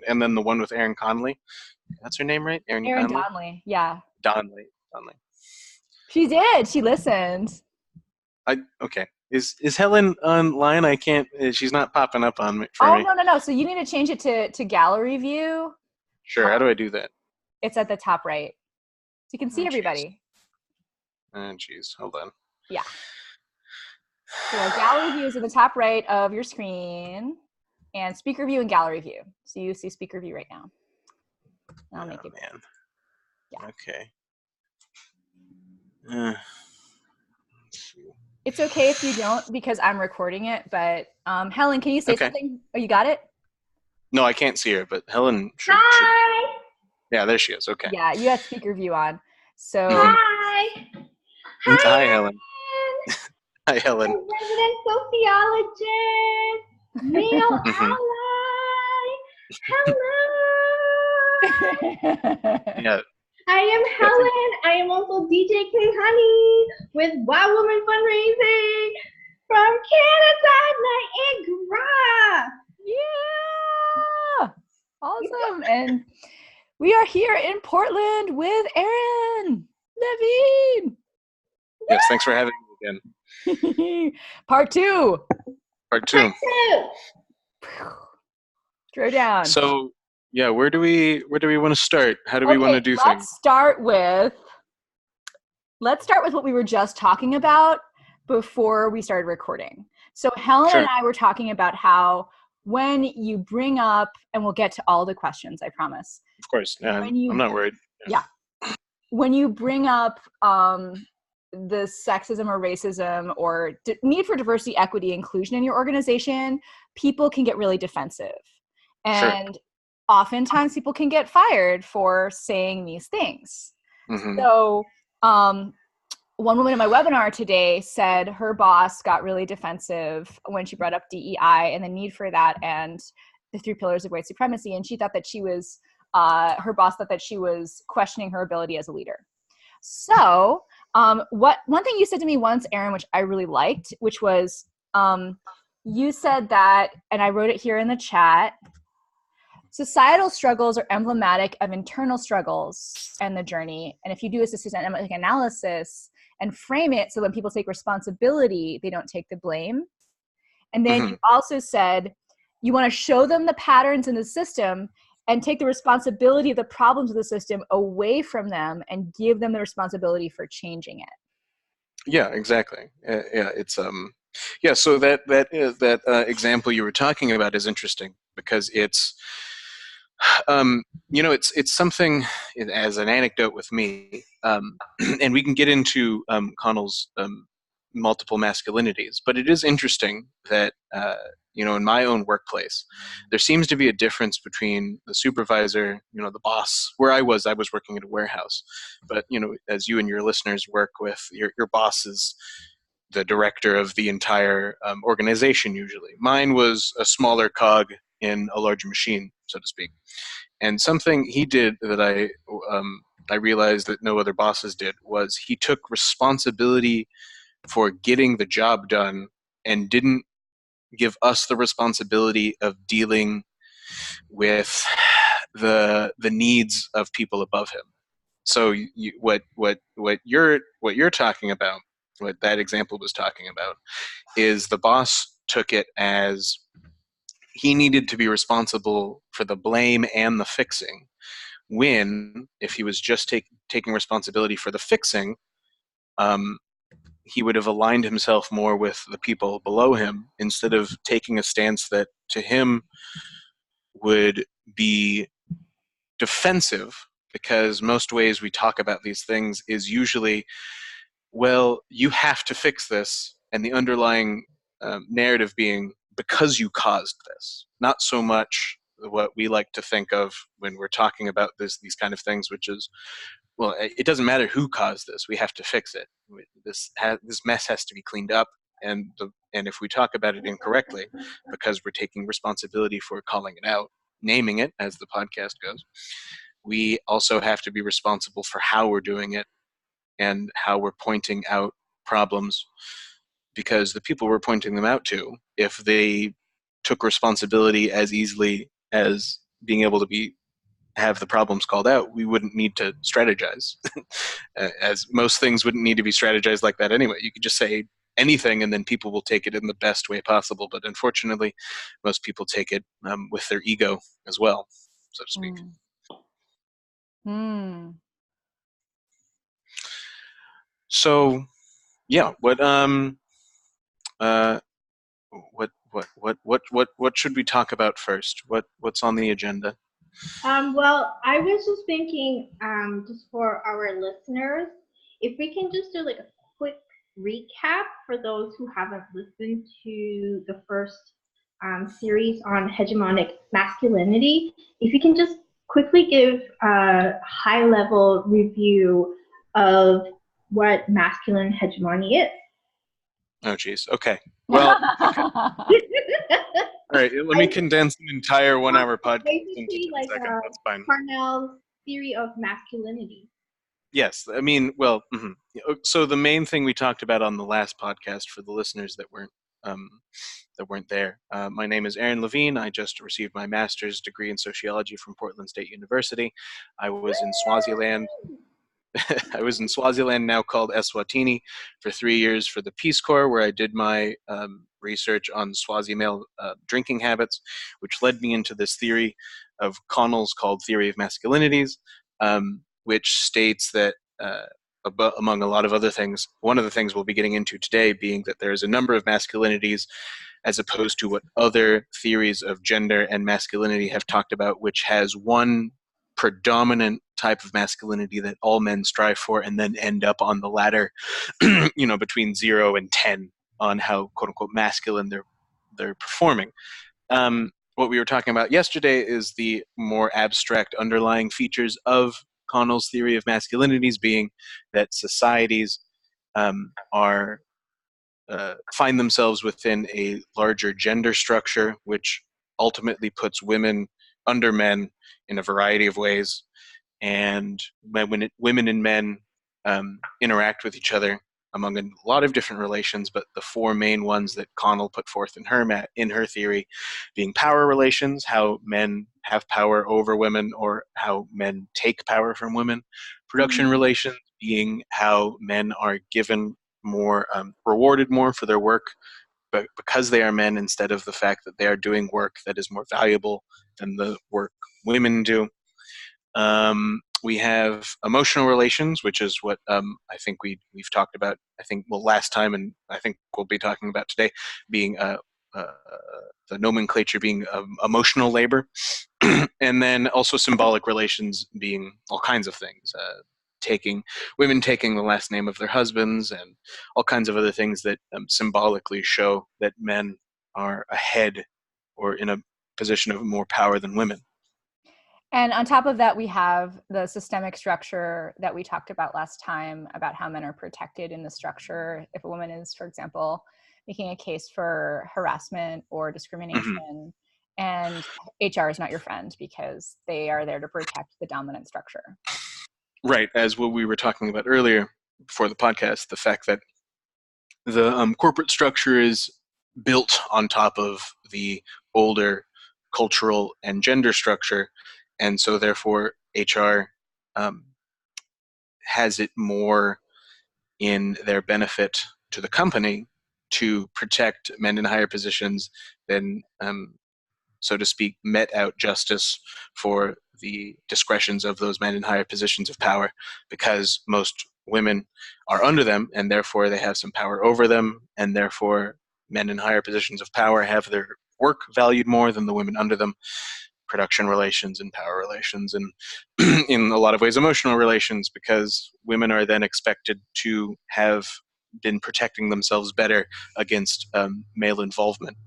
and then the one with Erin Conley. That's her name, right? Erin Erin Conley? Donnelly, yeah. Donnelly. She did. She listened. Okay. Is Helen online? I can't. She's not popping up on me for Oh, me. no. So you need to change it to gallery view. Sure. How do I do that? It's at the top right. So you can see Oh, everybody. Jeez. Hold on. Yeah. So gallery view is in the top right of your screen, and speaker view and gallery view. So you see speaker view right now. I'll make it. Man. Yeah. Okay. Let's see. It's okay if you don't because I'm recording it. But Helen, can you say something? Oh, you got it? No, I can't see her, but Helen should. Hi. Yeah, there she is. Okay. Yeah, you had speaker view on. So. Hi. Hi, Helen. Hi, Helen. Resident sociologist, male ally. Hello. Yeah. I am Helen. I am also DJ King Honey with Wild Woman Fundraising from Canada, Niagara. Yeah. Awesome. And we are here in Portland with Erin Levine. Yes, thanks for having me again. Part two. Throw down. So, yeah, where do we want to start? How do we want to do things? Let's start with what we were just talking about before we started recording. So Helen and I were talking about how when you bring up, and we'll get to all the questions, I promise. Of course. I'm not worried. Yeah. When you bring up the sexism or racism or need for diversity, equity, inclusion in your organization, people can get really defensive. And oftentimes people can get fired for saying these things. Mm-hmm. So one woman in my webinar today said her boss got really defensive when she brought up DEI and the need for that and the 3 pillars of white supremacy. And she thought that she was, her boss thought that she was questioning her ability as a leader. So one thing you said to me once, Erin, which I really liked, which was you said that, and I wrote it here in the chat, societal struggles are emblematic of internal struggles and the journey. And if you do a systematic analysis and frame it so when people take responsibility, they don't take the blame. And then you also said you want to show them the patterns in the system and take the responsibility of the problems of the system away from them and give them the responsibility for changing it. Yeah, exactly. Yeah, it's so that example you were talking about is interesting because it's it's something as an anecdote with me, and we can get into Connell's multiple masculinities, but it is interesting that in my own workplace, there seems to be a difference between the supervisor, the boss. Where I was working at a warehouse, but as you and your listeners work with your boss is the director of the entire organization. Usually, mine was a smaller cog in a larger machine, so to speak. And something he did that I realized that no other bosses did was he took responsibility for getting the job done and didn't give us the responsibility of dealing with the needs of people above him. So what you're talking about, what that example was talking about, is the boss took it as he needed to be responsible for the blame and the fixing, when if he was just taking responsibility for the fixing, he would have aligned himself more with the people below him instead of taking a stance that to him would be defensive, because most ways we talk about these things is usually, well, you have to fix this, and the underlying narrative being because you caused this, not so much what we like to think of when we're talking about these kind of things, which is, well, it doesn't matter who caused this, we have to fix it. This mess has to be cleaned up, and if we talk about it incorrectly, because we're taking responsibility for calling it out, naming it, as the podcast goes, we also have to be responsible for how we're doing it and how we're pointing out problems, because the people we're pointing them out to, if they took responsibility as easily as being able to have the problems called out, we wouldn't need to strategize. As most things wouldn't need to be strategized like that anyway. You could just say anything and then people will take it in the best way possible. But unfortunately, most people take it with their ego as well, so to speak. So, yeah, what should we talk about first? What's on the agenda? Well, I was just thinking, just for our listeners, if we can just do like a quick recap for those who haven't listened to the first series on hegemonic masculinity. If you can just quickly give a high-level review of what masculine hegemony is. Oh, geez. Okay. Well, okay. All right, let me condense an entire 1 hour podcast into 10 seconds. That's fine. Parnell's theory of masculinity. Yes, I mean, well, so the main thing we talked about on the last podcast for the listeners that weren't there. My name is Aaron Levine. I just received my master's degree in sociology from Portland State University. I was in Swaziland. I was in Swaziland, now called Eswatini, for 3 years for the Peace Corps, where I did my research on Swazi male drinking habits, which led me into this theory of Connell's called theory of masculinities, which states that, among a lot of other things, one of the things we'll be getting into today being that there's a number of masculinities as opposed to what other theories of gender and masculinity have talked about, which has one predominant type of masculinity that all men strive for and then end up on the ladder, between 0 and 10 on how quote unquote masculine they're performing. What we were talking about yesterday is the more abstract underlying features of Connell's theory of masculinities, being that societies find themselves within a larger gender structure, which ultimately puts women under men in a variety of ways. And when women and men interact with each other among a lot of different relations, but the 4 main ones that Connell put forth in her theory being power relations, how men have power over women or how men take power from women, production relations being how men are given more, rewarded more for their work, but because they are men, instead of the fact that they are doing work that is more valuable than the work women do. We have emotional relations, which is what I think we've talked about. I think last time, and I think we'll be talking about today, being the nomenclature being emotional labor, and then also symbolic relations being all kinds of things. Women taking the last name of their husbands, and all kinds of other things that symbolically show that men are ahead or in a position of more power than women. And on top of that, we have the systemic structure that we talked about last time about how men are protected in the structure. If a woman is, for example, making a case for harassment or discrimination, and HR is not your friend because they are there to protect the dominant structure. Right, as what we were talking about earlier before the podcast, the fact that the corporate structure is built on top of the older cultural and gender structure, and so therefore HR has it more in their benefit to the company to protect men in higher positions than, so to speak, met out justice for the discretions of those men in higher positions of power, because most women are under them and therefore they have some power over them, and therefore men in higher positions of power have their work valued more than the women under them. Production relations and power relations, and in a lot of ways emotional relations, because women are then expected to have been protecting themselves better against male involvement.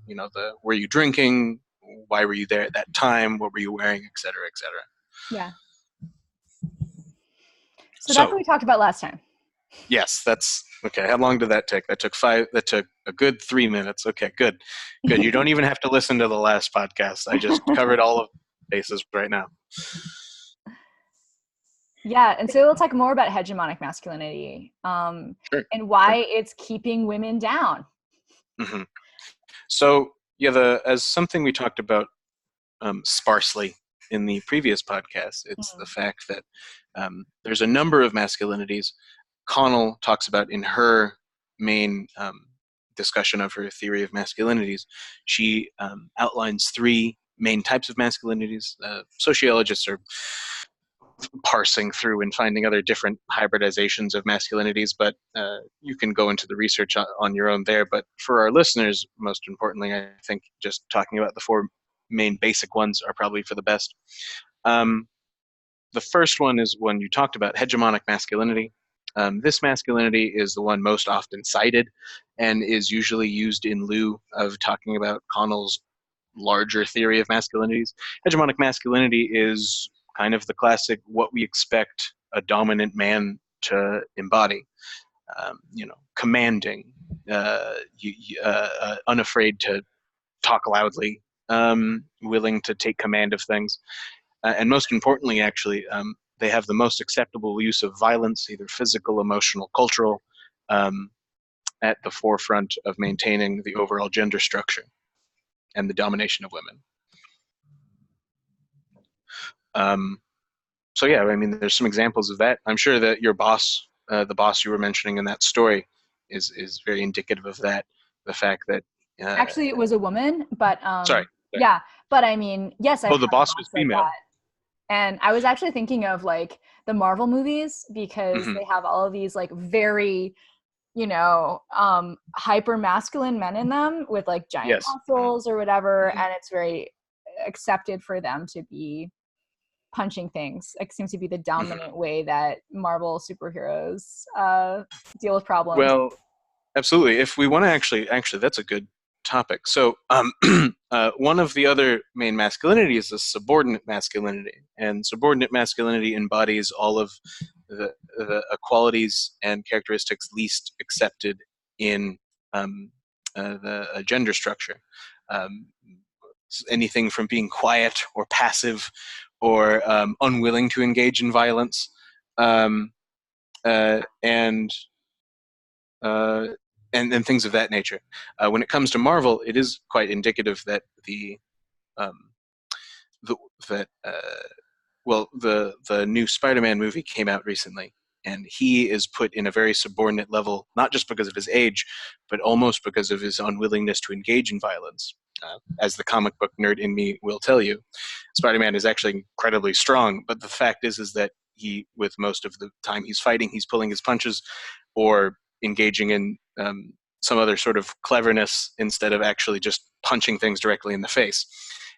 Were you drinking? Why were you there at that time? What were you wearing? Et cetera, et cetera. Yeah. So that's what we talked about last time. Yes, that's okay. How long did that take? That took a good 3 minutes. Okay, good. You don't even have to listen to the last podcast. I just covered all of the bases right now. Yeah, and so we'll talk more about hegemonic masculinity, and why it's keeping women down. So, as something we talked about sparsely in the previous podcast. It's the Mhm. fact that there's a number of masculinities. Connell talks about in her main discussion of her theory of masculinities. She outlines three main types of masculinities. Sociologists are parsing through and finding other different hybridizations of masculinities, but you can go into the research on your own there. But for our listeners, most importantly, I think just talking about the four main basic ones are probably for the best. The first one is one you talked about, hegemonic masculinity. This masculinity is the one most often cited and is usually used in lieu of talking about Connell's larger theory of masculinities. Hegemonic masculinity is kind of the classic what we expect a dominant man to embody. Commanding, unafraid to talk loudly, willing to take command of things, and most importantly, actually, they have the most acceptable use of violence, either physical, emotional, cultural, um, at the forefront of maintaining the overall gender structure and the domination of women. So yeah, I mean, there's some examples of that. I'm sure that your boss, the boss you were mentioning in that story, is very indicative of that. The fact that Actually, it was a woman, but sorry, yeah. But I mean, yes, I've oh, had the a boss boss was like female. that. And I was actually thinking of like the Marvel movies because Mhm. they have all of these like very, hyper masculine men in them with like giant Yes. muscles or whatever, Mhm. and it's very accepted for them to be punching things. It seems to be the Mhm. dominant way that Marvel superheroes deal with problems. Well, absolutely. If we want to actually, that's a good topic. So, one of the other main masculinities is subordinate masculinity, and subordinate masculinity embodies all of the qualities and characteristics least accepted in the gender structure. Um, Anything from being quiet or passive or unwilling to engage in violence, um, and uh, and things of that nature. When it comes to Marvel, it is quite indicative that um, the that well the new Spider-Man movie came out recently, and he is put in a very subordinate level, not just because of his age, but almost because of his unwillingness to engage in violence. As the comic book nerd in me will tell you, Spider-Man is actually incredibly strong, but the fact is that he, with most of the time he's fighting, he's pulling his punches or engaging in some other sort of cleverness instead of actually just punching things directly in the face.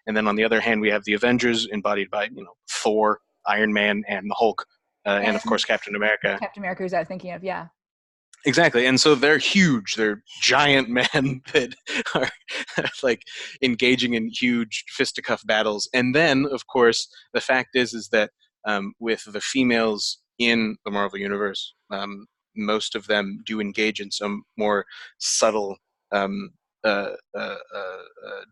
And then on the other hand, we have the Avengers, embodied by Thor, Iron Man, and the Hulk, and of And course Captain America. Captain America, who's I was thinking of, yeah. Exactly, and so they're huge. They're giant men that are like engaging in huge fisticuff battles. And then, of course, the fact is that with the females in the Marvel universe, most of them do engage in some more subtle um,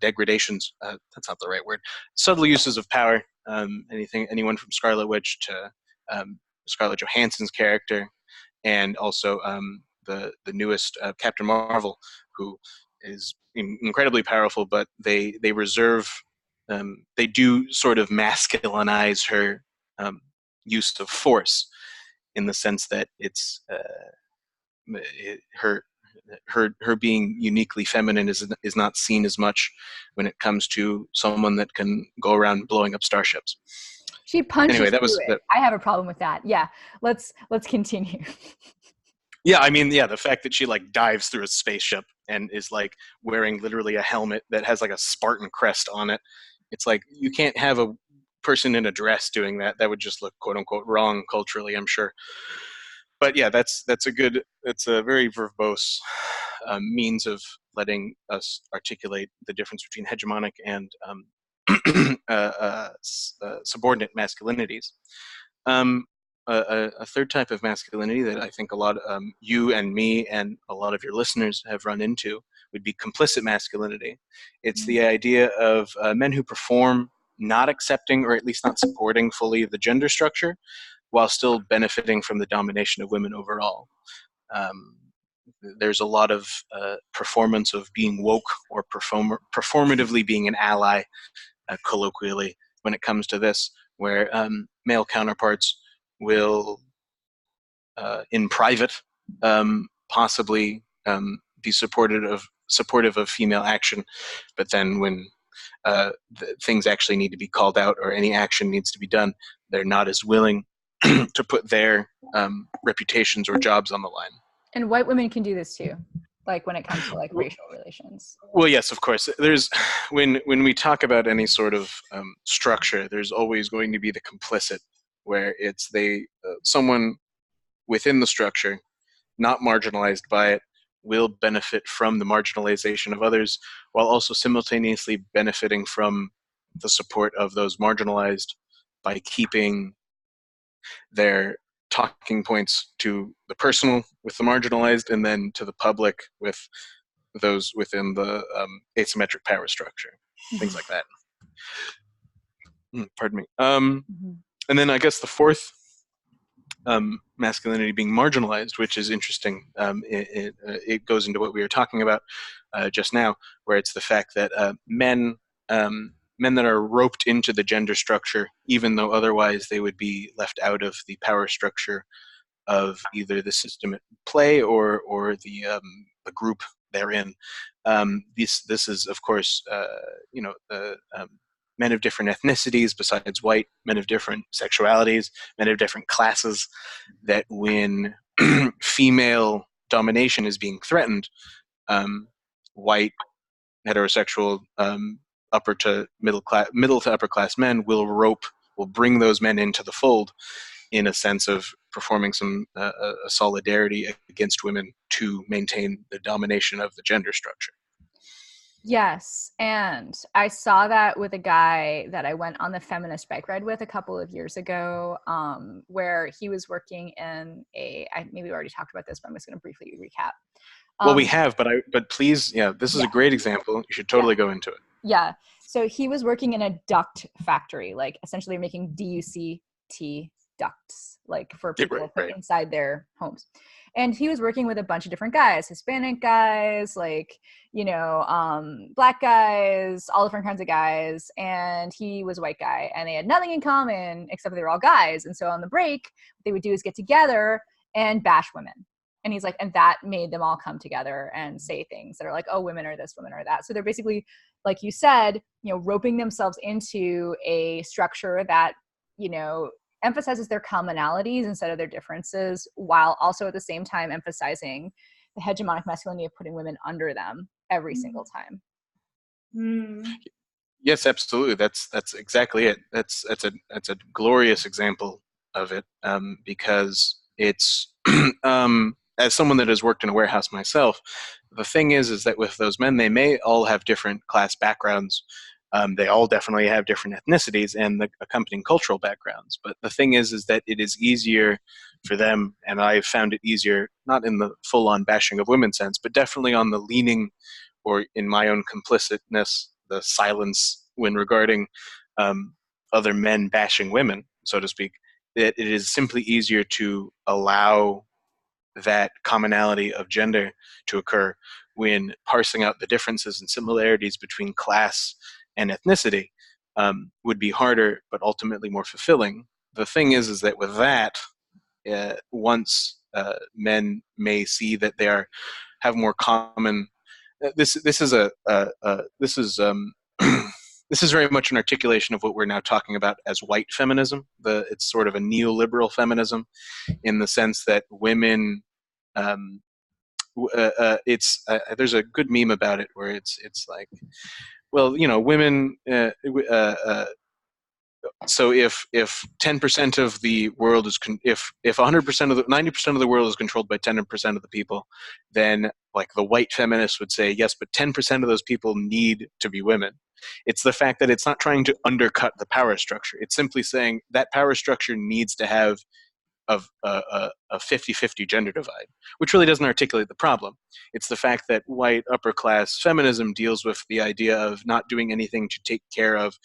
degradations. That's not the right word. Subtle uses of power. Anyone from Scarlet Witch to Scarlett Johansson's character, and also the newest Captain Marvel, who is incredibly powerful, but they reserve they do sort of masculinize her use of force in the sense that her her being uniquely feminine is not seen as much when it comes to someone that can go around blowing up starships. She Anyway, punches that was through it. I have a problem with that. Yeah. Let's continue. yeah, I mean, yeah, the fact that she like dives through a spaceship and is like wearing literally a helmet that has like a Spartan crest on it. It's like you can't have a person in a dress doing that. That would just look quote unquote wrong culturally, I'm sure. But yeah, it's a very verbose means of letting us articulate the difference between hegemonic and subordinate masculinities. A third type of masculinity that I think a lot you and me and a lot of your listeners have run into would be complicit masculinity. It's the idea of men who perform not accepting or at least not supporting fully the gender structure while still benefiting from the domination of women overall. Um, there's a lot of performance of being woke or performatively being an ally, colloquially, when it comes to this, where male counterparts will, in private, possibly be supportive of female action, but then when things actually need to be called out or any action needs to be done, they're not as willing to put their reputations or jobs on the line. And white women can do this too, like when it comes to like racial relations. Well, yes, of course. There's when we talk about any sort of structure, there's always going to be the complicit, where it's someone within the structure, not marginalized by it, will benefit from the marginalization of others, while also simultaneously benefiting from the support of those marginalized by keeping their talking points to the personal with the marginalized, and then to the public with those within the asymmetric power structure, things like that. Pardon me. And then I guess the fourth masculinity being marginalized, which is interesting. It goes into what we were talking about just now, where it's the fact that men that are roped into the gender structure, even though otherwise they would be left out of the power structure of either the system at play or the group they're in. This is, of course, men of different ethnicities besides white, men of different sexualities, men of different classes, that when female domination is being threatened, white, heterosexual, upper to middle to upper class men will bring those men into the fold in a sense of performing some solidarity against women to maintain the domination of the gender structure. Yes, and I saw that with a guy that I went on the feminist bike ride with a couple of years ago, where he was working in maybe we already talked about this, but I'm just going to briefly recap. Well, we have, but please, this is a great example. You should totally go into it. Yeah, so he was working in a duct factory, like essentially making DUCT ducts, like for people to put inside their homes. And he was working with a bunch of different guys, Hispanic guys, like, black guys, all different kinds of guys. And he was a white guy, and they had nothing in common except for they were all guys. And so on the break, what they would do is get together and bash women. And he's like, and that made them all come together and say things that are like, oh, women are this, women are that. So they're basically, like you said, roping themselves into a structure that, emphasizes their commonalities instead of their differences, while also at the same time emphasizing the hegemonic masculinity of putting women under them every single time. Yes, absolutely. That's exactly it. That's a glorious example of it, because it's as someone that has worked in a warehouse myself, the thing is that with those men, they may all have different class backgrounds. They all definitely have different ethnicities and the accompanying cultural backgrounds. But the thing is that it is easier for them, and I've found it easier, not in the full-on bashing of women sense, but definitely on the leaning, or in my own complicitness, the silence when regarding other men bashing women, so to speak, that it is simply easier to allow that commonality of gender to occur when parsing out the differences and similarities between class and ethnicity would be harder, but ultimately more fulfilling. The thing is that with that, once men may see that they have more common, this is this is very much an articulation of what we're now talking about as white feminism. It's sort of a neoliberal feminism, in the sense that women, there's a good meme about it where it's like, well, women. So if 10% of the world is if 100% of the 90% of the world is controlled by 10% of the people, then like the white feminists would say, yes, but 10% of those people need to be women. It's the fact that it's not trying to undercut the power structure. It's simply saying that power structure needs to have a 50-50 gender divide, which really doesn't articulate the problem. It's the fact that white upper class feminism deals with the idea of not doing anything to take care of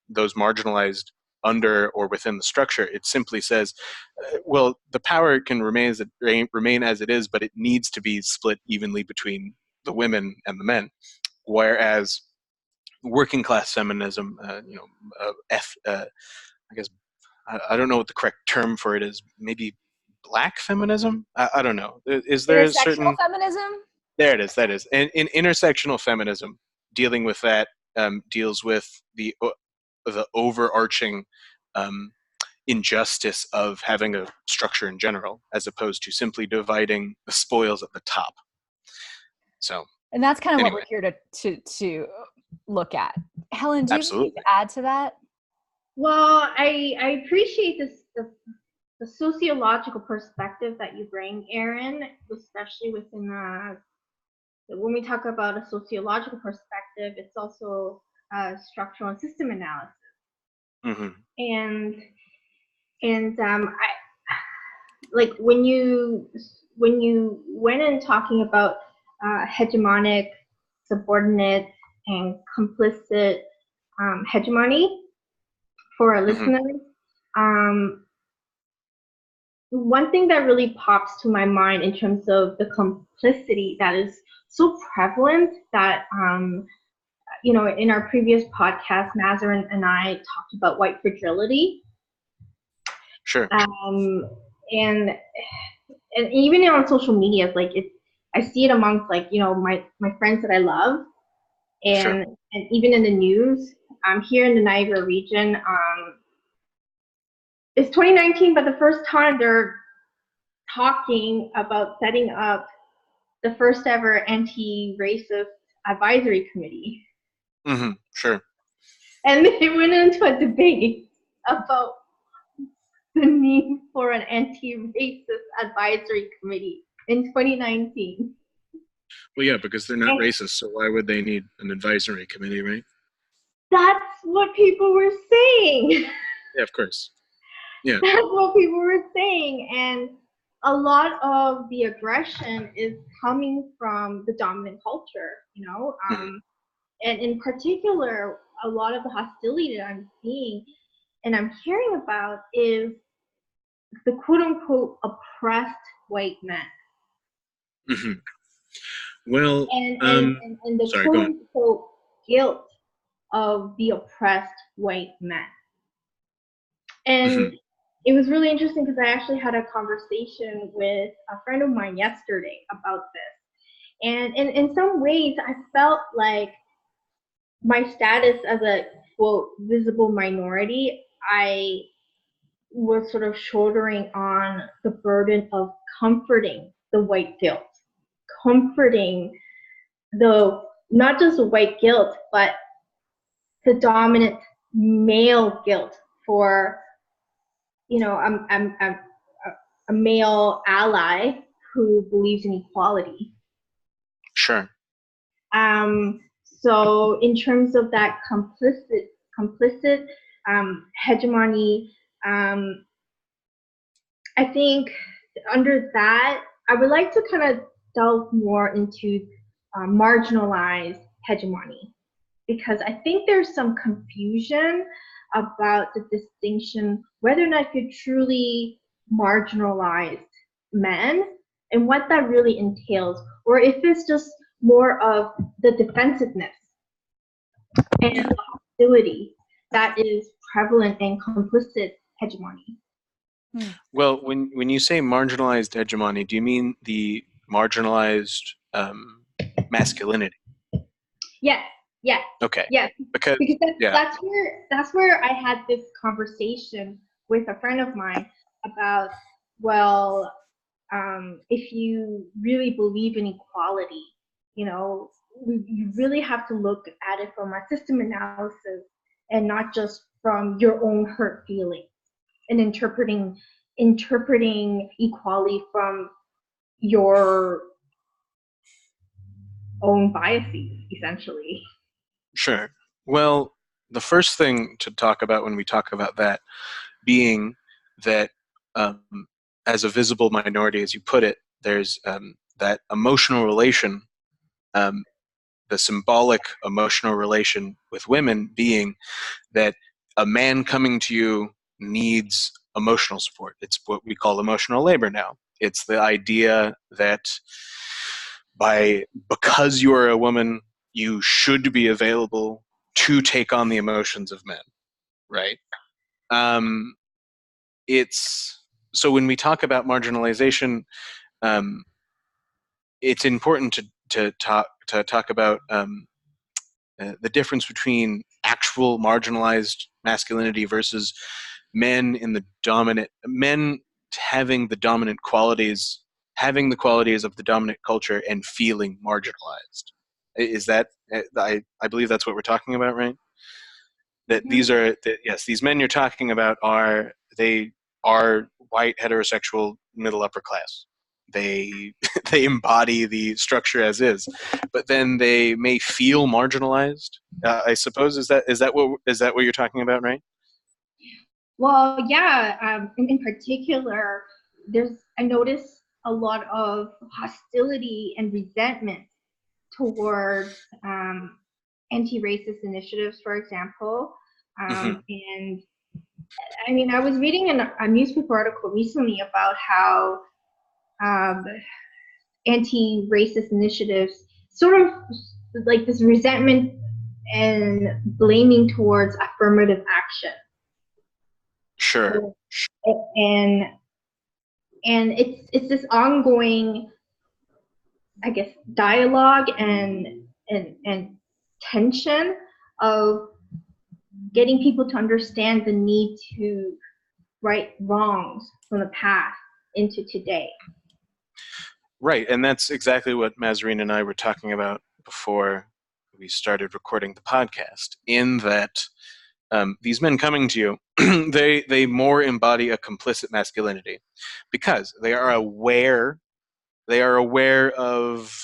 those marginalized under or within the structure. It simply says, well, the power can remain as it is, but it needs to be split evenly between the women and the men. Whereas working class feminism, I guess I don't know what the correct term for it is. Maybe black feminism. I don't know. Is there a Intersectional certain? feminism? There it is. That is. And in intersectional feminism, dealing with that deals with the overarching injustice of having a structure in general, as opposed to simply dividing the spoils at the top. So, and that's kind of anyway. what we're here to look at. Helen, do you have anything Absolutely. to add to that? Well, I appreciate the sociological perspective that you bring, Erin, especially within when we talk about a sociological perspective, it's also structural and system analysis. Mm-hmm. And I like when you went in talking about hegemonic, subordinate, and complicit hegemony for our Mm-hmm. listeners. One thing that really pops to my mind in terms of the complicity that is so prevalent that in our previous podcast, Mazarine and I talked about white fragility. Sure. And even on social media, like I see it amongst my friends that I love, and Sure. and even in the news. Here in the Niagara region, it's 2019, but the first time they're talking about setting up the first ever anti-racist advisory committee. Mm-hmm. Sure. And they went into a debate about the need for an anti-racist advisory committee in 2019. Well, yeah, because they're not racist, so why would they need an advisory committee, right? That's what people were saying. Yeah, of course. Yeah. That's what people were saying. And a lot of the aggression is coming from the dominant culture, Mm-hmm. and in particular, a lot of the hostility that I'm seeing and I'm hearing about is the quote-unquote oppressed white men. Mm-hmm. Well, and the sorry, go on. quote-unquote guilt of the oppressed white men. And Mm-hmm. it was really interesting because I actually had a conversation with a friend of mine yesterday about this. And in some ways, I felt like my status as a, quote, visible minority, I was sort of shouldering on the burden of comforting the white guilt, comforting not just the white guilt, but the dominant male guilt for, a male ally who believes in equality. Sure. So in terms of that complicit hegemony, I think under that, I would like to kind of delve more into marginalized hegemony, because I think there's some confusion about the distinction whether or not you're truly marginalized men and what that really entails, or if it's just more of the defensiveness and the hostility that is prevalent in complicit hegemony. Well, when you say marginalized hegemony, do you mean the marginalized masculinity? Yes. Okay. Yes. Because that's where I had this conversation with a friend of mine about, well, if you really believe in equality, you really have to look at it from a system analysis and not just from your own hurt feelings and interpreting equality from your own biases, essentially. Sure. Well, the first thing to talk about when we talk about that being that as a visible minority, as you put it, there's that emotional relation, the symbolic emotional relation with women being that a man coming to you needs emotional support. It's what we call emotional labor now. It's the idea that because you are a woman, you should be available to take on the emotions of men, right? It's so when we talk about marginalization, it's important to talk about the difference between actual marginalized masculinity versus men having the dominant qualities, having the qualities of the dominant culture and feeling marginalized. Is that I believe that's what we're talking about, right? That these Mhm. are yes, these men you're talking about are white heterosexual middle upper class. They they embody the structure as is, but then they may feel marginalized. I suppose is that what you're talking about, right? Well, yeah. In particular, I notice a lot of hostility and resentment towards anti-racist initiatives, for example. Mm-hmm. And I mean, I was reading a newspaper article recently about how um, anti-racist initiatives sort of like this resentment and blaming towards affirmative action. Sure. So, and it's this ongoing, I guess, dialogue and tension of getting people to understand the need to right wrongs from the past into today. Right, and that's exactly what Mazarine and I were talking about before we started recording the podcast. In that, these men coming to you, they more embody a complicit masculinity because they are aware of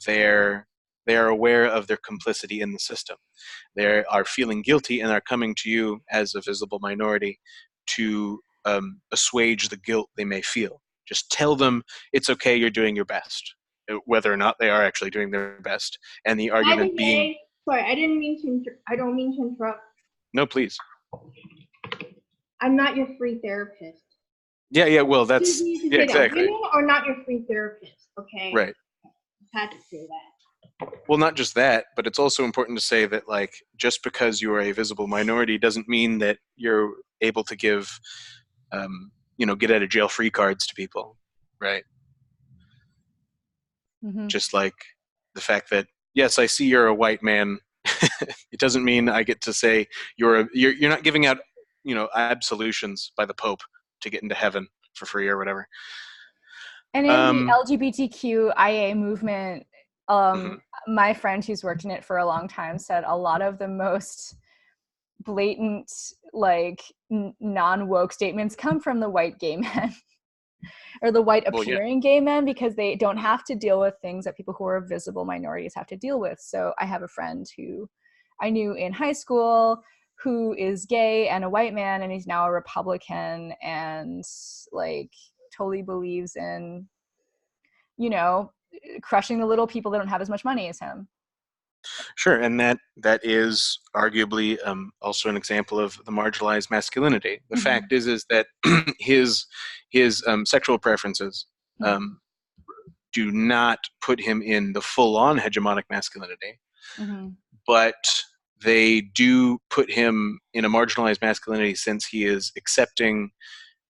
their they are aware of their complicity in the system. They are feeling guilty and are coming to you as a visible minority to assuage the guilt they may feel. Just tell them it's okay, you're doing your best, whether or not they are actually doing their best. And the By the argument being, way, sorry, I don't mean to interrupt. no, please. I'm not your free therapist. Yeah, yeah, well, Just that's, need to yeah, say that exactly. women are not your free therapist. Okay, Right. I had to say that. Well, not just that, but it's also important to say that, like, just because you are a visible minority doesn't mean that you're able to give, get out of jail free cards to people, right? Mm-hmm. Just like the fact that, yes, I see you're a white man. It doesn't mean I get to say you're not giving out, absolutions by the Pope to get into heaven for free or whatever. And in the LGBTQIA movement, Mhm. my friend who's worked in it for a long time said a lot of the most blatant, like, non-woke statements come from the white gay men or the white Well, yeah. appearing gay men, because they don't have to deal with things that people who are visible minorities have to deal with. So I have a friend who I knew in high school who is gay and a white man, and he's now a Republican and, like, totally believes in, crushing the little people that don't have as much money as him. Sure, and that is arguably also an example of the marginalized masculinity. The Mm-hmm. fact is that his sexual preferences um, do not put him in the full-on hegemonic masculinity, Mm-hmm. but they do put him in a marginalized masculinity since he is accepting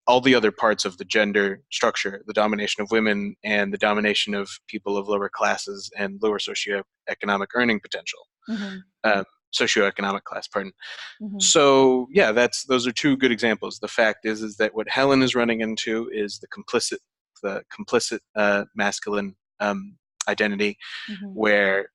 all the other parts of the gender structure, the domination of women and the domination of people of lower classes and lower socioeconomic earning potential. Mm-hmm. Uh, Socioeconomic class, pardon. Mm-hmm. So yeah, those are two good examples. The fact is that what Helen is running into is the complicit masculine identity, Mm-hmm. where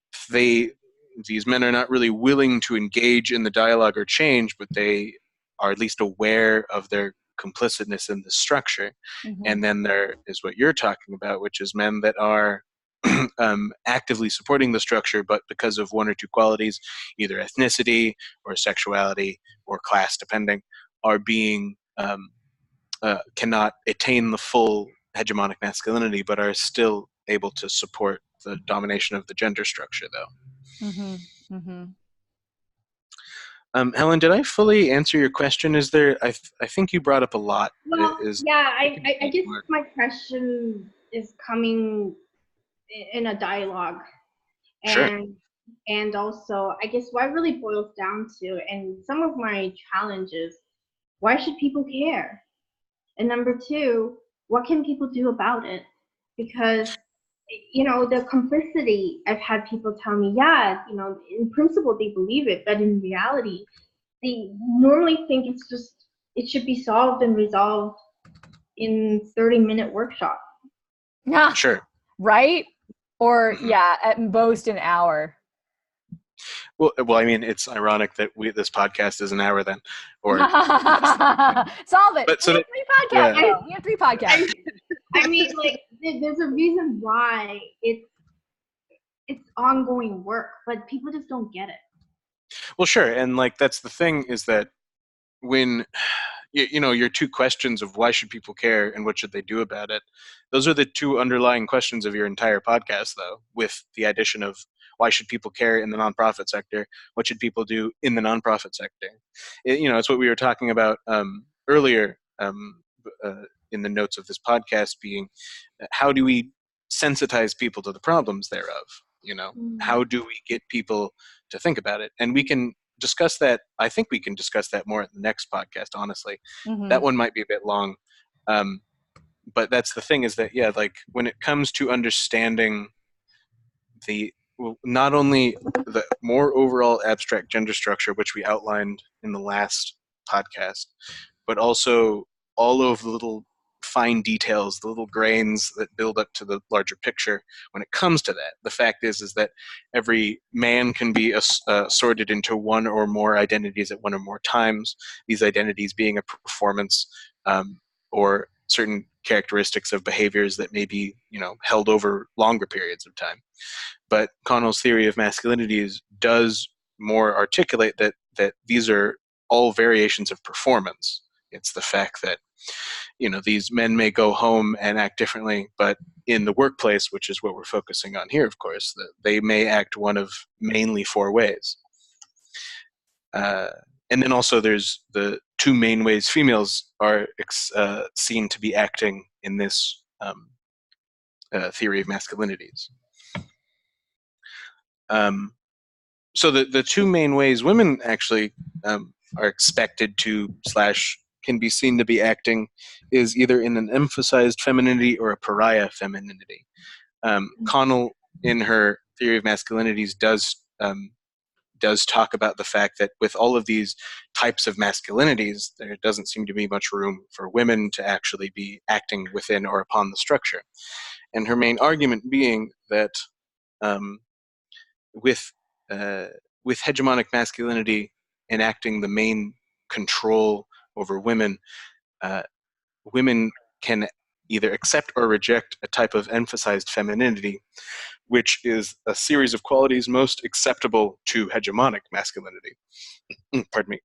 these men are not really willing to engage in the dialogue or change, but they are at least aware of their complicitness in the structure. Mm-hmm. And then there is what you're talking about, which is men that are actively supporting the structure, but because of one or two qualities, either ethnicity or sexuality or class, depending, are being cannot attain the full hegemonic masculinity, but are still able to support the domination of the gender structure, though. Mm-hmm. Mm-hmm. Helen, did I fully answer your question? Is there? I think you brought up a lot. Well, Is yeah, we can I talk guess more. my question is coming in a dialogue, Sure. and And also, I guess what it really boils down to, and some of my challenges, why should people care? And number two, what can people do about it? Because, the complicity, I've had people tell me, yeah, in principle they believe it, but in reality, they normally think it should be solved and resolved in 30-minute workshop. Yeah. Sure. Right? Or yeah, at most an hour. Well, I mean, it's ironic that this podcast is an hour then, or solve it. but so We have that, three podcasts. yeah. No, we have three podcasts. I mean, like, there's a reason why it's ongoing work, but people just don't get it. Well, sure, and like that's the thing is that when your two questions of why should people care and what should they do about it, those are the two underlying questions of your entire podcast, though, with the addition of why should people care in the nonprofit sector, what should people do in the nonprofit sector. It's what we were talking about earlier in the notes of this podcast, being how do we sensitize people to the problems thereof. How do we get people to think about it? And we can discuss that. I think we can discuss that more at the next podcast, honestly. That one might be a bit long, but that's the thing, is that like when it comes to understanding not only the more overall abstract gender structure, which we outlined in the last podcast, but also all of the little fine details, the little grains that build up to the larger picture. When it comes to that, the fact is that every man can be sorted into one or more identities at one or more times, these identities being a performance or certain characteristics of behaviors that may be held over longer periods of time. But Connell's theory of masculinities does more articulate that these are all variations of performance. It's the fact that these men may go home and act differently, but in the workplace, which is what we're focusing on here, of course, that they may act one of mainly four ways. And then also there's the two main ways females are seen to be acting in this theory of masculinities. So the two main ways women actually are expected to / can be seen to be acting is either in an emphasized femininity or a pariah femininity. Connell, in her theory of masculinities, does talk about the fact that with all of these types of masculinities, there doesn't seem to be much room for women to actually be acting within or upon the structure. And her main argument being that with hegemonic masculinity enacting the main control over women, women can either accept or reject a type of emphasized femininity, which is a series of qualities most acceptable to hegemonic masculinity. Pardon me.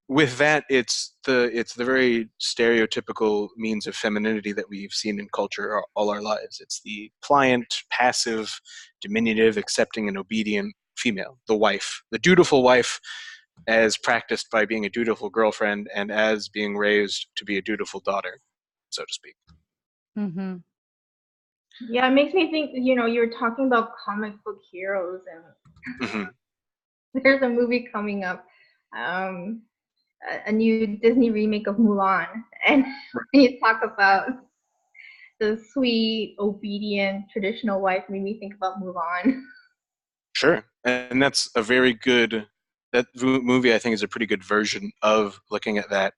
With that, it's the very stereotypical means of femininity that we've seen in culture all our lives. It's the pliant, passive, diminutive, accepting, and obedient female, the wife, the dutiful wife, as practiced by being a dutiful girlfriend and as being raised to be a dutiful daughter, so to speak. Mm-hmm. Yeah, it makes me think, you were talking about comic book heroes, and there's a movie coming up, a new Disney remake of Mulan, and you talk about the sweet, obedient, traditional wife, made me think about Mulan. Sure, and that's a very good. That movie, I think, is a pretty good version of looking at that,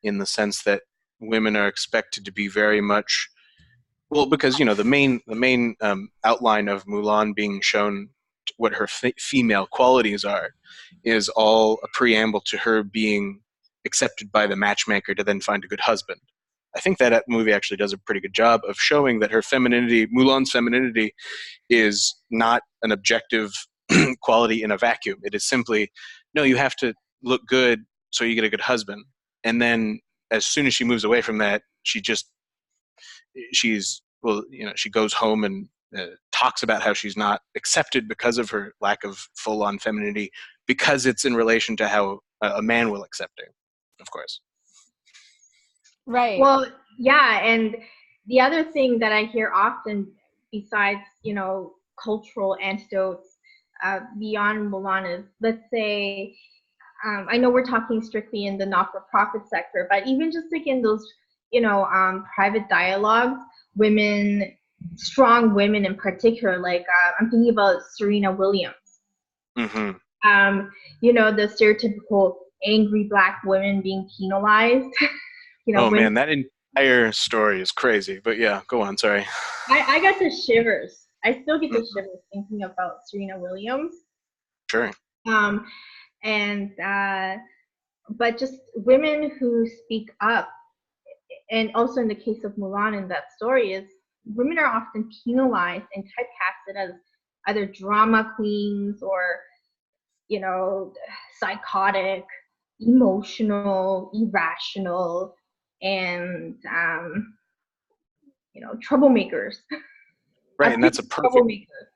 in the sense that women are expected to be very much, well, because the main outline of Mulan being shown what her female qualities are is all a preamble to her being accepted by the matchmaker to then find a good husband. I think that movie actually does a pretty good job of showing that her femininity, Mulan's femininity, is not an objective quality in a vacuum. It is simply, no, you have to look good so you get a good husband. And then as soon as she moves away from that, she goes home and talks about how she's not accepted because of her lack of full-on femininity, because it's in relation to how a man will accept her, of course. Right. Well, yeah, and the other thing that I hear often, besides, cultural antidotes beyond Mulan is, let's say, I know we're talking strictly in the not-for-profit sector, but even just like in those, private dialogues, strong women in particular, like I'm thinking about Serena Williams. Mm-hmm. The stereotypical angry Black women being penalized. Oh man, that entire story is crazy. But yeah, go on. Sorry. I got the shivers. I still get the shivers thinking about Serena Williams. Sure. But just women who speak up, and also in the case of Mulan in that story, is women are often penalized and typecasted as either drama queens or, psychotic, emotional, irrational, and troublemakers. Right, and that's a perfect. Troublemaker.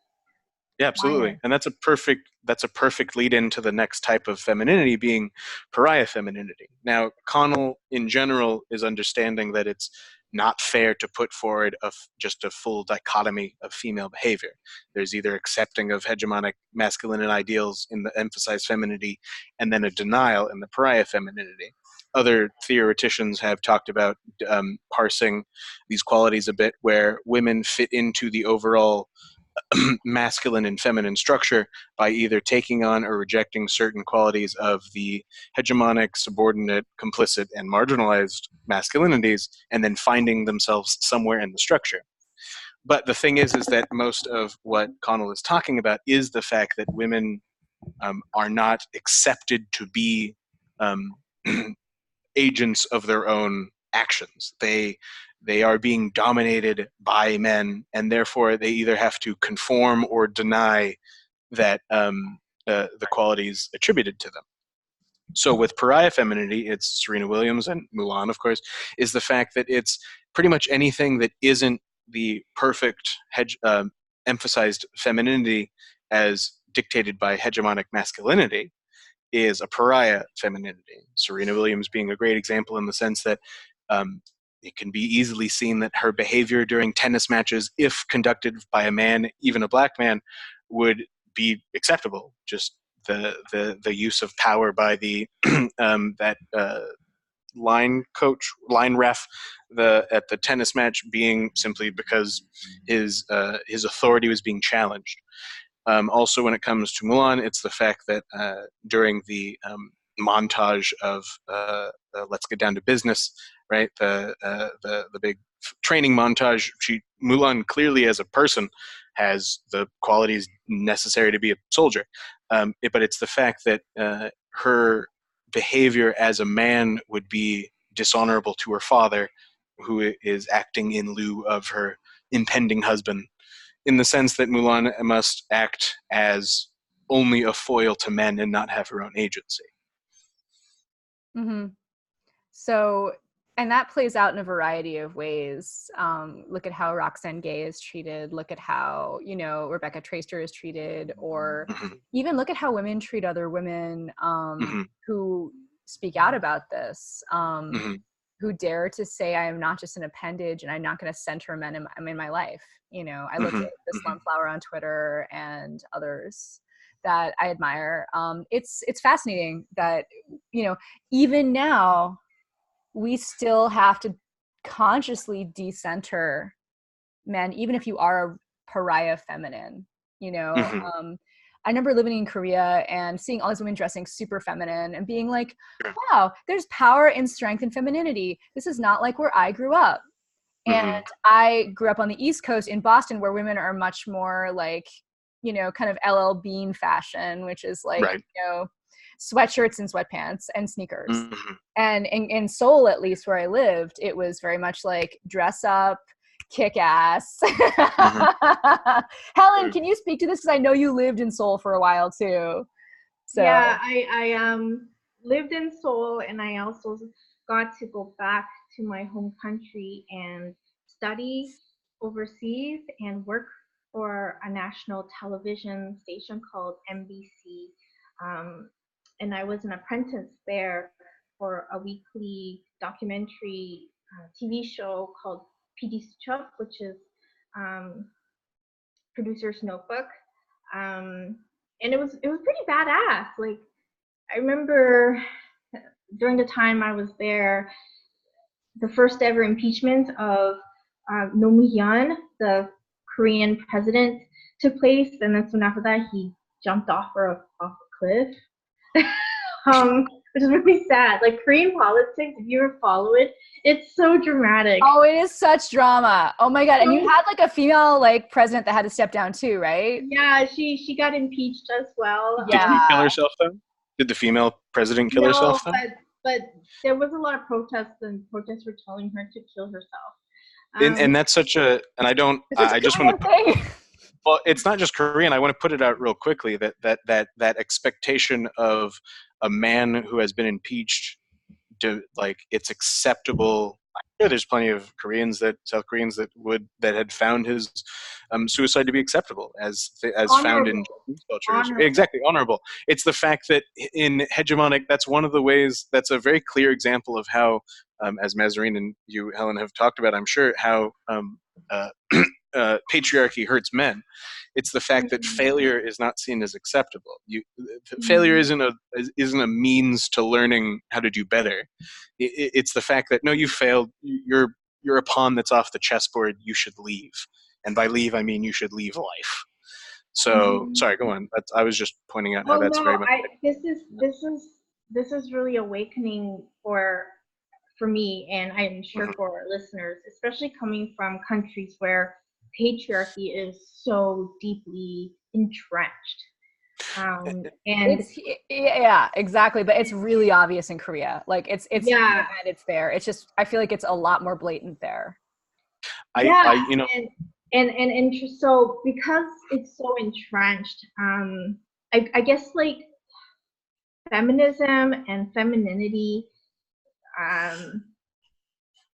Yeah, absolutely, and that's a perfect lead into the next type of femininity, being pariah femininity. Now, Connell, in general, is understanding that it's not fair to put forward just a full dichotomy of female behavior. There's either accepting of hegemonic masculine ideals in the emphasized femininity, and then a denial in the pariah femininity. Other theoreticians have talked about parsing these qualities a bit, where women fit into the overall masculine and feminine structure by either taking on or rejecting certain qualities of the hegemonic, subordinate, complicit, and marginalized masculinities, and then finding themselves somewhere in the structure. But the thing is that most of what Connell is talking about is the fact that women are not accepted to be agents of their own actions. They are being dominated by men, and therefore they either have to conform or deny that the qualities attributed to them. So with pariah femininity, it's Serena Williams and Mulan, of course, is the fact that it's pretty much anything that isn't the perfect emphasized femininity as dictated by hegemonic masculinity is a pariah femininity. Serena Williams being a great example in the sense that it can be easily seen that her behavior during tennis matches, if conducted by a man, even a Black man, would be acceptable. Just the use of power by the line ref at the tennis match being simply because his authority was being challenged. Also, when it comes to Mulan, it's the fact that during the montage of Let's Get Down to Business, right? The big training montage. Mulan clearly, as a person, has the qualities necessary to be a soldier. But it's the fact that her behavior as a man would be dishonorable to her father, who is acting in lieu of her impending husband, in the sense that Mulan must act as only a foil to men and not have her own agency. Mm-hmm. So, and that plays out in a variety of ways. Look at how Roxane Gay is treated. Look at how, Rebecca Traister is treated, or even look at how women treat other women who speak out about this, who dare to say, I am not just an appendage and I'm not going to center men in my life. I look at the Slumflower on Twitter and others that I admire. It's fascinating that, even now, we still have to consciously decenter men, even if you are a pariah feminine, I remember living in Korea and seeing all these women dressing super feminine and being like, wow, there's power in strength and femininity. This is not like where I grew up. And I grew up on the East Coast in Boston, where women are much more like, kind of LL Bean fashion, which is like, sweatshirts and sweatpants and sneakers. And in Seoul, at least where I lived, it was very much like dress up, kick ass. Helen, can you speak to this? Because I know you lived in Seoul for a while too. So yeah, I lived in Seoul, and I also got to go back to my home country and study overseas and work for a national television station called MBC. And I was an apprentice there for a weekly documentary TV show called PD Suchok, which is producer's notebook, and it was pretty badass. Like, I remember during the time I was there, the first ever impeachment of Roh Moo-hyun, the Korean president, took place, and then soon after that he jumped off a cliff. Which is really sad. Like, Korean politics, if you ever follow it, it's so dramatic. Oh, it is such drama. Oh my God. And you had like a female like president that had to step down too, right? Yeah, she got impeached as well. Did she kill herself though? Did the female president kill herself though? But there was a lot of protests, and protests were telling her to kill herself. And that's such a, and I just want to, well, it's not just Korean. I want to put it out real quickly that expectation of a man who has been impeached to, like, it's acceptable. I'm sure there's plenty of South Koreans that had found his suicide to be acceptable as found in Japanese culture. Honorable. Exactly, honorable. It's the fact that in hegemonic, that's one of the ways, that's a very clear example of how, as Mazarine and you, Helen, have talked about, I'm sure, how patriarchy hurts men. It's the fact that failure is not seen as acceptable. Failure isn't a means to learning how to do better. It's the fact that, no, you failed. You're a pawn that's off the chessboard. You should leave, and by leave I mean you should leave life. So sorry, go on. I was just pointing out how that's very much. This is really awakening for me, and I'm sure for our listeners, especially coming from countries where patriarchy is so deeply entrenched. And yeah, exactly. But it's really obvious in Korea. Like, it's yeah, and it's there. It's just, I feel like it's a lot more blatant there. So because it's so entrenched, I guess, like, feminism and femininity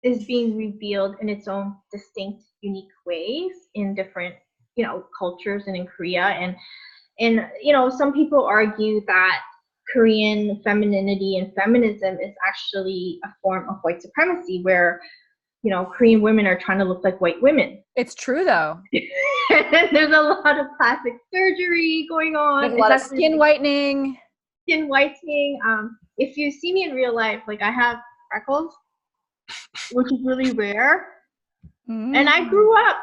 is being revealed in its own distinct, unique ways in different, cultures and in Korea. And some people argue that Korean femininity and feminism is actually a form of white supremacy, where, Korean women are trying to look like white women. It's true, though. There's a lot of plastic surgery going on. There's a lot of skin whitening. If you see me in real life, like, I have freckles, which is really rare. And I grew up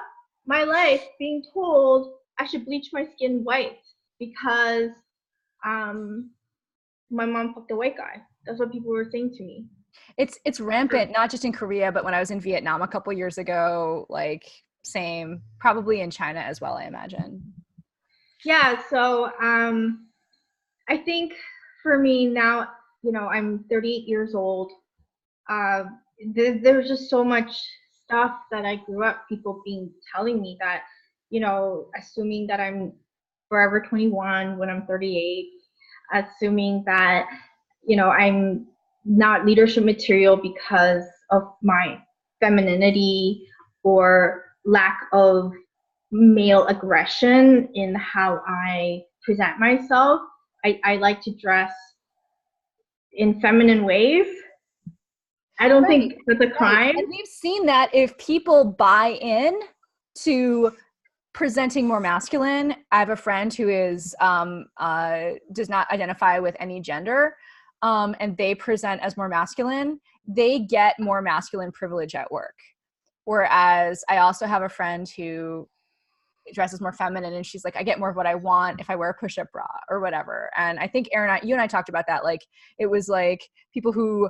my life being told I should bleach my skin white because my mom fucked a white guy. That's what people were saying to me. It's rampant, not just in Korea, but when I was in Vietnam a couple years ago, like, same, probably in China as well, I imagine. Yeah, so I think for me now, I'm 38 years old. There's just so much stuff that I grew up, people telling me that, assuming that I'm forever 21 when I'm 38, assuming that, I'm not leadership material because of my femininity or lack of male aggression in how I present myself. I like to dress in feminine ways. I don't think that's a crime. And we've seen that if people buy in to presenting more masculine. I have a friend who is does not identify with any gender, and they present as more masculine. They get more masculine privilege at work. Whereas I also have a friend who dresses more feminine, and she's like, I get more of what I want if I wear a push-up bra or whatever. And I think Aaron, you and I talked about that. Like, it was like people who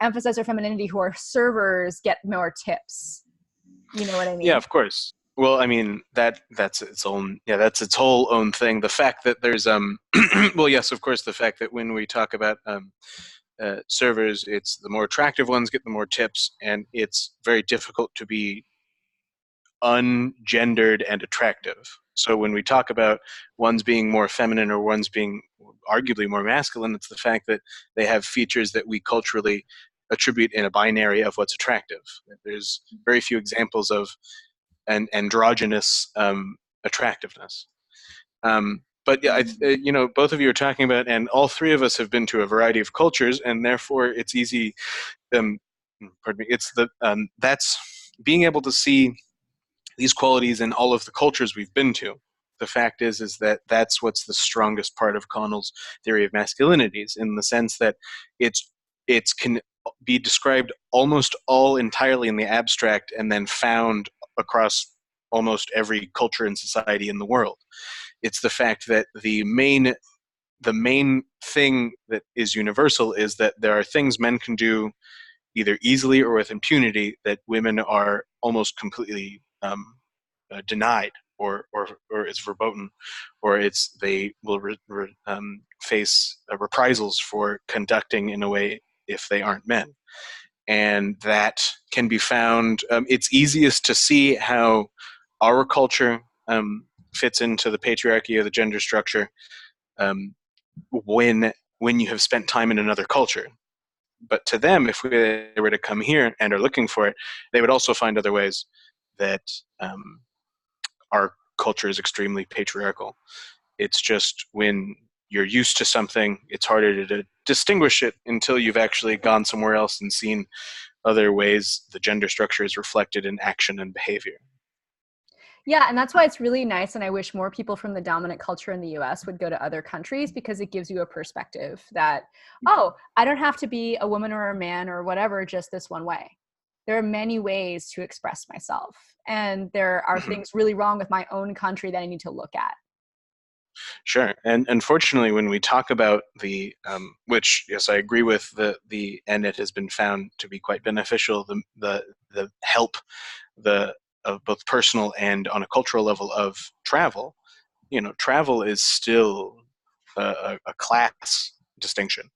emphasize their femininity, who are servers, get more tips. You know what I mean? Yeah, of course. Well, I mean, that's its own, that's its whole own thing. The fact that there's well, yes, of course, the fact that when we talk about servers, it's the more attractive ones get the more tips, and it's very difficult to be ungendered and attractive. So when we talk about ones being more feminine or ones being arguably more masculine, it's the fact that they have features that we culturally attribute in a binary of what's attractive. There's very few examples of an androgynous attractiveness. But yeah, both of you are talking about, and all three of us have been to a variety of cultures, and therefore it's easy. Pardon me. It's that's being able to see these qualities in all of the cultures we've been to. the fact is that that's what's the strongest part of Connell's theory of masculinities, in the sense that it's can be described almost all entirely in the abstract and then found across almost every culture and society in the world. It's the fact that the main thing that is universal is that there are things men can do either easily or with impunity that women are almost completely denied, or it's verboten, or it's they will face reprisals for conducting in a way if they aren't men. And that can be found, it's easiest to see how our culture fits into the patriarchy or the gender structure um, when you have spent time in another culture. But to them, if they were to come here and are looking for it, they would also find other ways that our culture is extremely patriarchal. It's just when you're used to something, it's harder to distinguish it until you've actually gone somewhere else and seen other ways the gender structure is reflected in action and behavior. Yeah, and that's why it's really nice, and I wish more people from the dominant culture in the US would go to other countries, because it gives you a perspective that, oh, I don't have to be a woman or a man or whatever just this one way. There are many ways to express myself, and there are things really wrong with my own country that I need to look at. Sure, and unfortunately, when we talk about which, yes, I agree with and it has been found to be quite beneficial, the help of both personal and on a cultural level of travel. Travel is still a class distinction.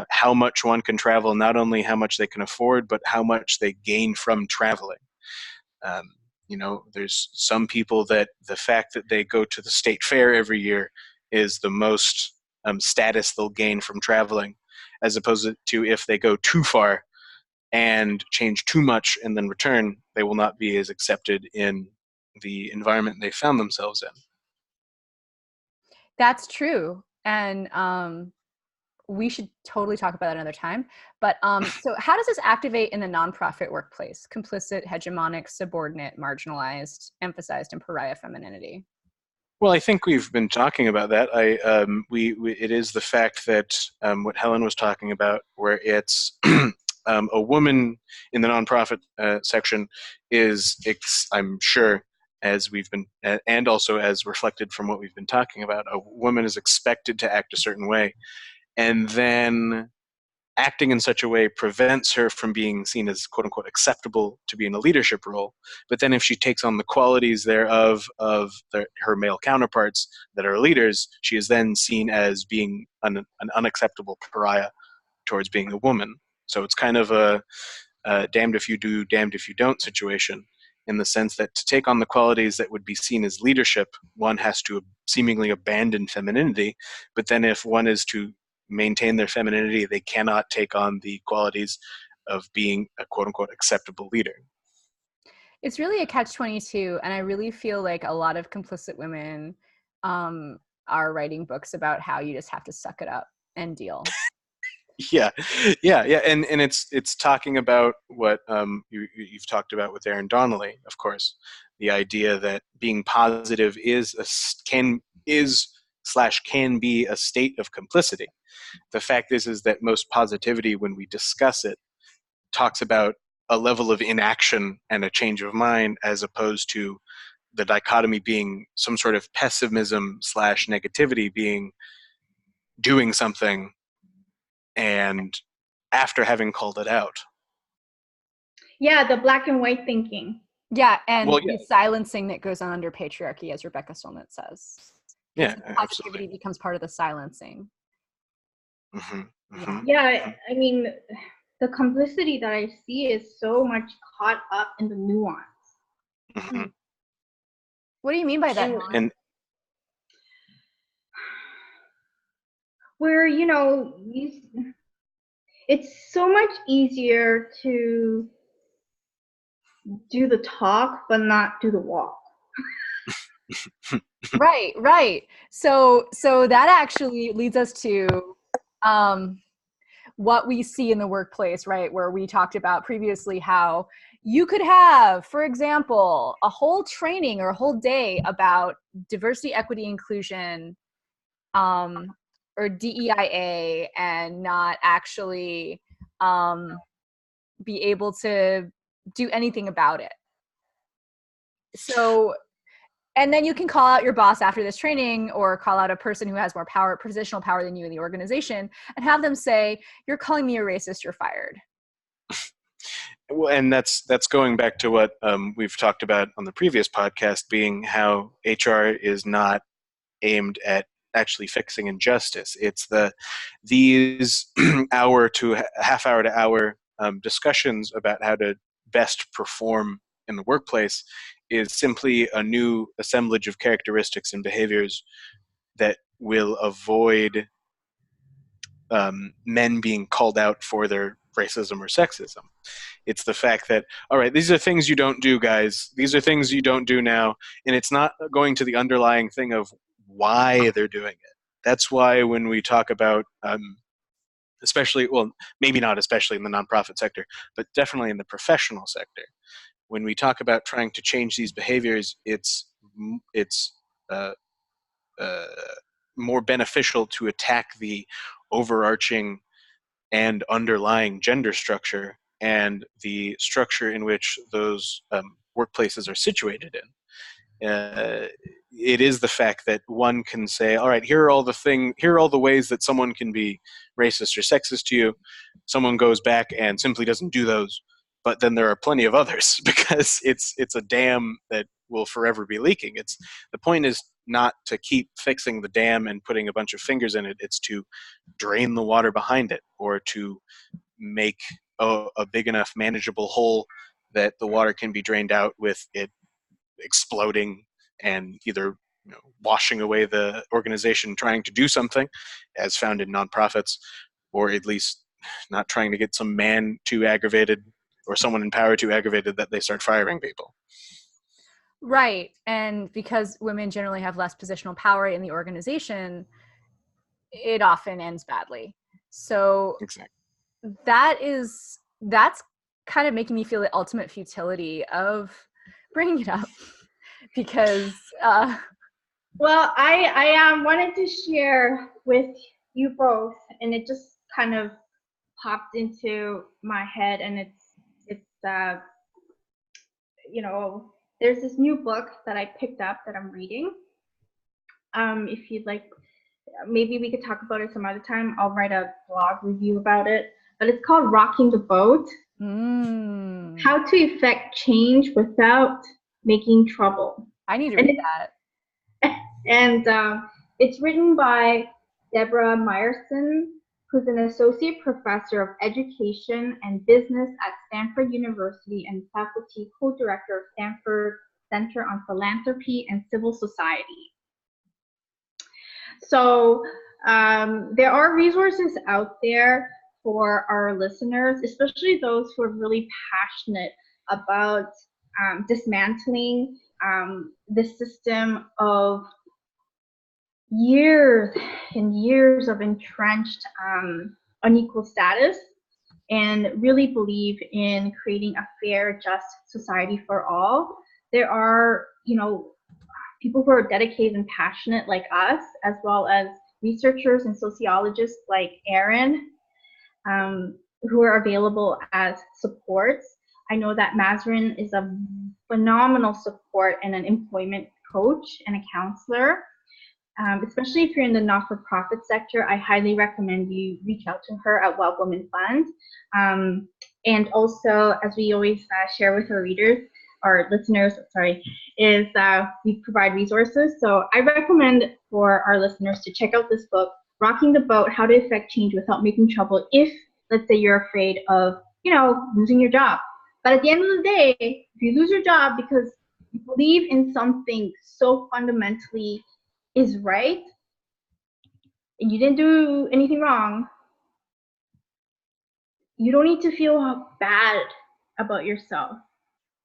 How much one can travel, not only how much they can afford, but how much they gain from traveling. Um, there's some people that the fact that they go to the state fair every year is the most status they'll gain from traveling, as opposed to if they go too far and change too much and then return, they will not be as accepted in the environment they found themselves in. That's true. And we should totally talk about that another time. But so how does this activate in the nonprofit workplace? Complicit, hegemonic, subordinate, marginalized, emphasized, and pariah femininity. Well, I think we've been talking about that. It is the fact that what Helen was talking about, where it's a woman in the nonprofit section is, I'm sure, as we've been, and also as reflected from what we've been talking about, a woman is expected to act a certain way, and then acting in such a way prevents her from being seen as quote unquote acceptable to be in a leadership role. But then if she takes on the qualities thereof of her male counterparts that are leaders, she is then seen as being an unacceptable pariah towards being a woman. So it's kind of a damned if you do, damned if you don't situation, in the sense that to take on the qualities that would be seen as leadership, one has to seemingly abandon femininity. But then if one is to maintain their femininity, they cannot take on the qualities of being a quote-unquote acceptable leader. It's really a catch-22, and I really feel like a lot of complicit women are writing books about how you just have to suck it up and deal. Yeah, and it's talking about what you've talked about with Aaron Donnelly, of course, the idea that being positive can be a state of complicity. The fact is that most positivity, when we discuss it, talks about a level of inaction and a change of mind, as opposed to the dichotomy being some sort of pessimism / negativity, being doing something and after having called it out. Yeah, the black and white thinking. Yeah, and the silencing that goes on under patriarchy, as Rebecca Solnit says. Yeah, positivity absolutely becomes part of the silencing. Yeah, I mean, the complicity that I see is so much caught up in the nuance. What do you mean by that? And where, it's so much easier to do the talk but not do the walk. Right. So that actually leads us to what we see in the workplace, right? Where we talked about previously how you could have, for example, a whole training or a whole day about diversity, equity, inclusion, or DEIA, and not actually be able to do anything about it. So, and then you can call out your boss after this training, or call out a person who has more power, positional power than you in the organization, and have them say, "You're calling me a racist, you're fired." Well, and that's going back to what we've talked about on the previous podcast, being how HR is not aimed at actually fixing injustice. It's these hour to half hour to hour discussions about how to best perform in the workplace is simply a new assemblage of characteristics and behaviors that will avoid men being called out for their racism or sexism. It's the fact that, all right, these are things you don't do, guys. These are things you don't do now. And it's not going to the underlying thing of why they're doing it. That's why when we talk about, especially, well, maybe not especially in the nonprofit sector, but definitely in the professional sector, when we talk about trying to change these behaviors, it's uh, uh, more beneficial to attack the overarching and underlying gender structure and the structure in which those workplaces are situated in. It is the fact that one can say, all right, here are all the ways that someone can be racist or sexist to you. Someone goes back and simply doesn't do those, but then there are plenty of others, because it's a dam that will forever be leaking. The point is not to keep fixing the dam and putting a bunch of fingers in it. It's to drain the water behind it, or to make a big enough manageable hole that the water can be drained out with it exploding and either washing away the organization trying to do something, as found in nonprofits, or at least not trying to get some man too aggravated or someone in power too aggravated that they start firing people. Right. And because women generally have less positional power in the organization, it often ends badly. So Exactly. that's kind of making me feel the ultimate futility of bringing it up. Because well, I wanted to share with you both, and it just kind of popped into my head, and it's there's this new book that I picked up that I'm reading. If you'd like, maybe we could talk about it some other time. I'll write a blog review about it, but it's called Rocking the Boat. How to Effect Change Without Making Trouble. I need to read that. And it's written by Deborah Meyerson, who's an associate professor of education and business at Stanford University and faculty co-director of Stanford Center on Philanthropy and Civil Society. So there are resources out there for our listeners, especially those who are really passionate about dismantling the system of years and years of entrenched unequal status, and really believe in creating a fair, just society for all. There are, people who are dedicated and passionate like us, as well as researchers and sociologists like Erin, who are available as supports. I know that Mazarine is a phenomenal support and an employment coach and a counselor. Especially if you're in the not-for-profit sector, I highly recommend you reach out to her at Wild Women Fund. And also, as we always share with our readers, or listeners, is we provide resources. So I recommend for our listeners to check out this book, Rocking the Boat, How to Effect Change Without Making Trouble, if, let's say, you're afraid of, losing your job. But at the end of the day, if you lose your job because you believe in something so fundamentally is right, and you didn't do anything wrong, you don't need to feel bad about yourself.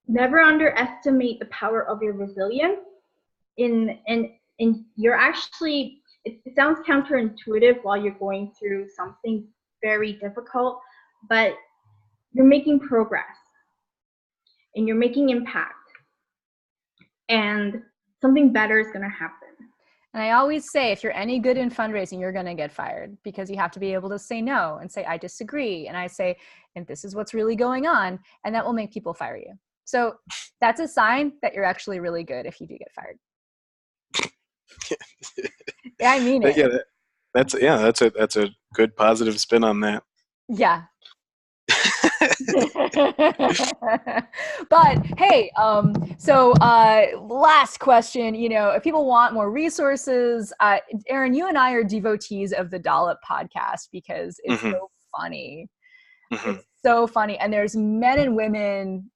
Never underestimate the power of your resilience. And you're actually, it sounds counterintuitive while you're going through something very difficult, but you're making progress and you're making impact, and something better is going to happen. And I always say, if you're any good in fundraising, you're going to get fired, because you have to be able to say no and say, I disagree. And I say, and this is what's really going on. And that will make people fire you. So that's a sign that you're actually really good if you do get fired. Yeah, I mean it. Yeah, that's a good positive spin on that. Yeah. But hey, so last question, if people want more resources, Aaron, you and I are devotees of the Dollop podcast because it's so funny. It's so funny. And there's men and women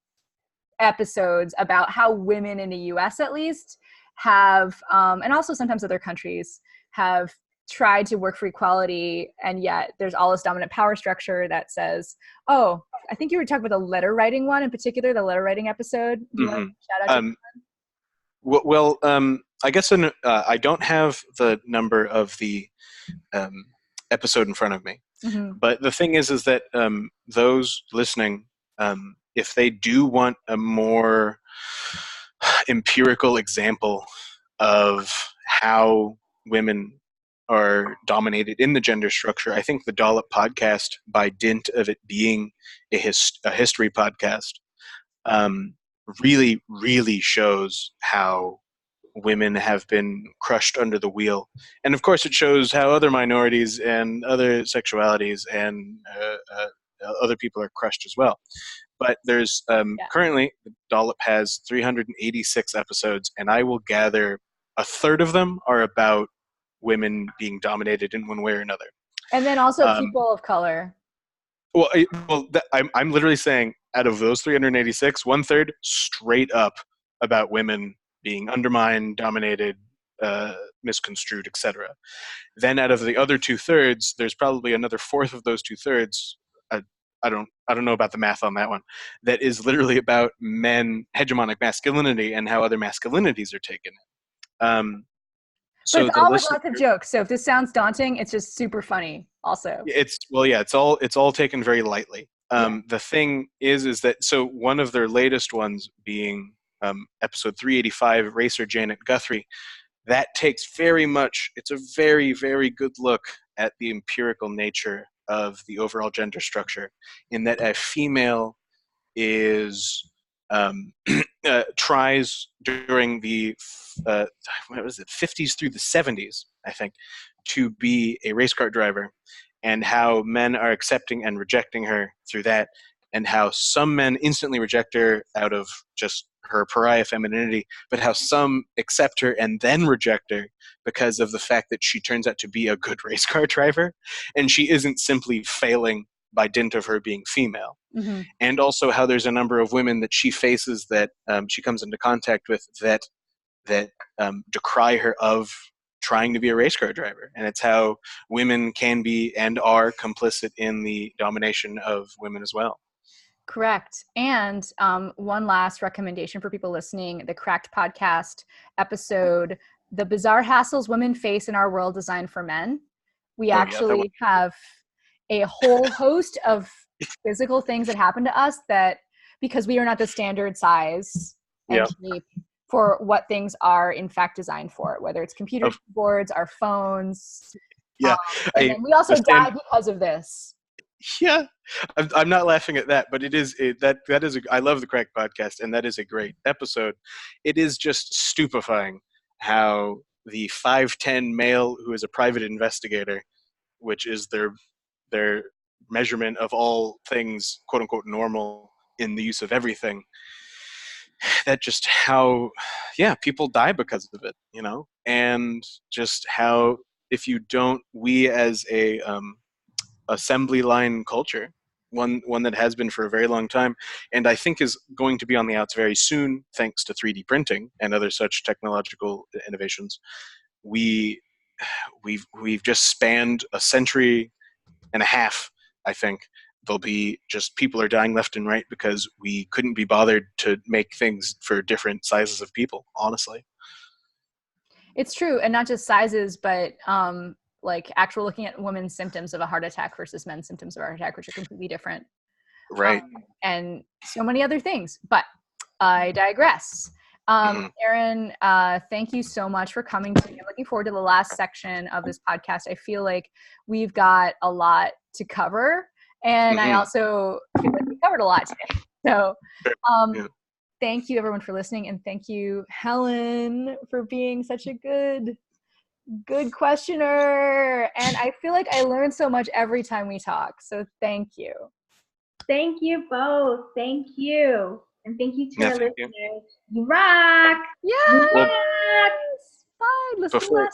episodes about how women in the US at least have, and also sometimes other countries, have tried to work for equality, and yet there's all this dominant power structure that says, oh, I think you were talking about the letter writing one in particular, the letter writing episode. Do you want to shout out to well, I guess I don't have the number of the episode in front of me, but the thing is that those listening, if they do want a more empirical example of how women are dominated in the gender structure, I think the Dollop podcast, by dint of it being a history podcast, really, really shows how women have been crushed under the wheel. And of course it shows how other minorities and other sexualities and other people are crushed as well. But there's currently, Dollop has 386 episodes, and I will gather a third of them are about women being dominated in one way or another. And then also people of color. Well, I'm literally saying, out of those 386, 1/3 straight up about women being undermined, dominated, misconstrued, etc. Then out of the other 2/3, there's probably another fourth of those 2/3. I don't know about the math on that one. That is literally about men, hegemonic masculinity, and how other masculinities are taken. So it's all with lots of jokes. So if this sounds daunting, it's just super funny. Also, it's all taken very lightly. The thing is that, so one of their latest ones being episode 385, Racer Janet Guthrie, that takes very much. It's a very, very good look at the empirical nature of the overall gender structure, in that a female is tries during the 50s through the 70s, I think, to be a race car driver, and how men are accepting and rejecting her through that, and how some men instantly reject her out of just her pariah femininity, but how some accept her and then reject her because of the fact that she turns out to be a good race car driver, and she isn't simply failing by dint of her being female. And also how there's a number of women that she faces that she comes into contact with that decry her of trying to be a race car driver. And it's how women can be and are complicit in the domination of women as well. Correct. And one last recommendation for people listening, the Cracked podcast episode, The Bizarre Hassles Women Face in Our World Designed for Men. We actually have a whole host of physical things that happen to us that, because we are not the standard size and shape for what things are in fact designed for, whether it's computer keyboards, our phones. And then we also die because of this. Yeah, I'm not laughing at that, but it is I love the Crack podcast, and that is a great episode. It is just stupefying how the 5'10" male who is a private investigator, which is their measurement of all things quote unquote normal in the use of everything, that just how people die because of it, and just how, if you don't, we as a assembly line culture, one that has been for a very long time, and I think is going to be on the outs very soon thanks to 3D printing and other such technological innovations. We've just spanned a century and a half, I think. There'll be just people are dying left and right because we couldn't be bothered to make things for different sizes of people, honestly. It's true. And not just sizes, but like actual looking at women's symptoms of a heart attack versus men's symptoms of a heart attack, which are completely different. Right. And so many other things, but I digress. Aaron, thank you so much for coming to me. I'm looking forward to the last section of this podcast. I feel like we've got a lot to cover, and I also feel like we covered a lot today. So thank you everyone for listening, and thank you, Helen, for being such a good questioner. And I feel like I learn so much every time we talk. So thank you. Thank you both. Thank you. And thank you to our listeners. You. You rock. Yeah. You rock. Fine. Listen to the last one.